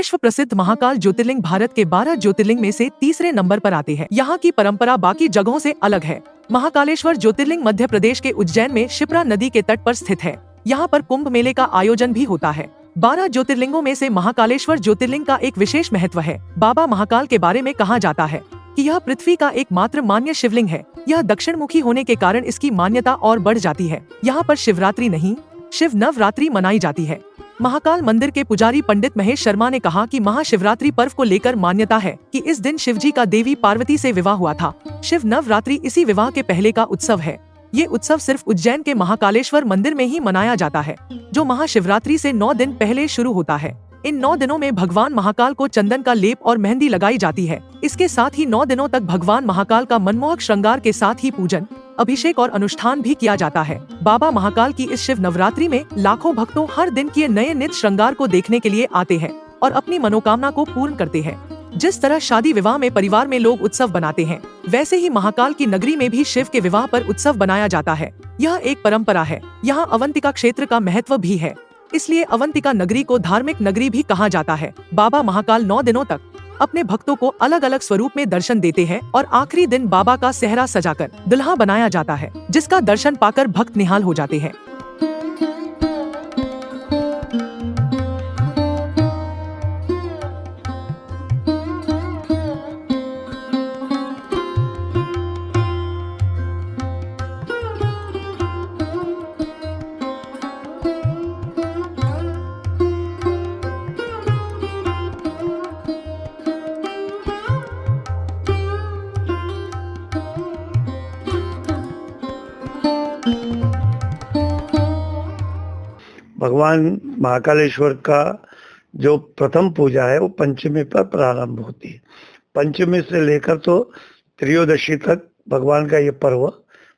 विश्व प्रसिद्ध महाकाल ज्योतिर्लिंग भारत के 12 ज्योतिर्लिंग में से तीसरे नंबर पर आते हैं। यहाँ की परंपरा बाकी जगहों से अलग है। महाकालेश्वर ज्योतिर्लिंग मध्य प्रदेश के उज्जैन में शिप्रा नदी के तट पर स्थित है। यहाँ पर कुंभ मेले का आयोजन भी होता है। 12 ज्योतिर्लिंगों में से महाकालेश्वर ज्योतिर्लिंग का एक विशेष महत्व है। बाबा महाकाल के बारे में कहा जाता है कि यह पृथ्वी का एकमात्र मान्य शिवलिंग है। यह दक्षिण मुखी होने के कारण इसकी मान्यता और बढ़ जाती है। यहाँ पर शिवरात्रि नहीं, शिव नवरात्रि मनाई जाती है। महाकाल मंदिर के पुजारी पंडित महेश शर्मा ने कहा कि महाशिवरात्रि पर्व को लेकर मान्यता है कि इस दिन शिवजी का देवी पार्वती से विवाह हुआ था। शिव नवरात्रि इसी विवाह के पहले का उत्सव है। ये उत्सव सिर्फ उज्जैन के महाकालेश्वर मंदिर में ही मनाया जाता है, जो महाशिवरात्रि से 9 दिन पहले शुरू होता है। इन 9 दिनों में भगवान महाकाल को चंदन का लेप और मेहंदी लगाई जाती है। इसके साथ ही 9 दिनों तक भगवान महाकाल का मनमोहक श्रृंगार के साथ ही पूजन, अभिषेक और अनुष्ठान भी किया जाता है। बाबा महाकाल की इस शिव नवरात्रि में लाखों भक्तों हर दिन के नए नित्य श्रृंगार को देखने के लिए आते हैं और अपनी मनोकामना को पूर्ण करते हैं। जिस तरह शादी विवाह में परिवार में लोग उत्सव बनाते हैं, वैसे ही महाकाल की नगरी में भी शिव के विवाह पर उत्सव बनाया जाता है। यह एक परंपरा है। यहाँ अवंतिका क्षेत्र का महत्व भी है, इसलिए अवंतिका नगरी को धार्मिक नगरी भी कहा जाता है। बाबा महाकाल 9 दिनों तक अपने भक्तों को अलग अलग स्वरूप में दर्शन देते हैं और आखिरी दिन बाबा का सेहरा सजाकर दुल्हा बनाया जाता है, जिसका दर्शन पाकर भक्त निहाल हो जाते हैं। भगवान महाकालेश्वर का जो प्रथम पूजा है वो पंचमी पर प्रारंभ होती है। पंचमी से लेकर तो त्रयोदशी तक भगवान का ये पर्व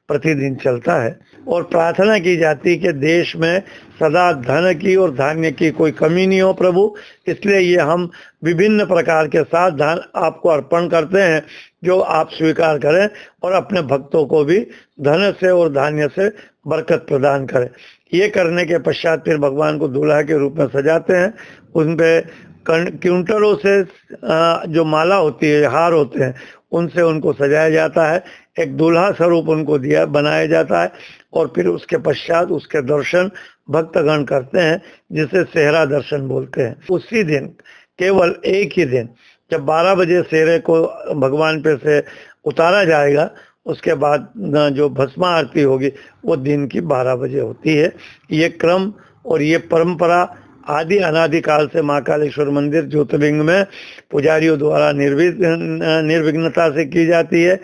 प्रतिदिन चलता है और प्रार्थना की जाती है कि देश में सदा धन की और धान्य की कोई कमी नहीं हो प्रभु। इसलिए ये हम विभिन्न प्रकार के साथ धन आपको अर्पण करते हैं, जो आप स्वीकार करें और अपने भक्तों को भी धन से और धान्य से बरकत प्रदान करें। ये करने के पश्चात फिर भगवान को दूल्हा के रूप में सजाते हैं। उन पे क्विंटलों से जो माला होती है, हार होते हैं, उनसे उनको सजाया जाता है। एक दूल्हा स्वरूप उनको बनाया जाता है और फिर उसके पश्चात उसके दर्शन भक्तगण करते हैं, जिसे सेहरा दर्शन बोलते हैं। उसी दिन, केवल एक ही दिन, जब 12 बजे सेहरे को भगवान पे से उतारा जाएगा, उसके बाद जो भस्मा आरती होगी वो दिन की 12 बजे होती है। ये क्रम और ये परंपरा आदि अनादि काल से महाकालेश्वर मंदिर ज्योतिर्लिंग में पुजारियों द्वारा निर्विघ्नता से की जाती है।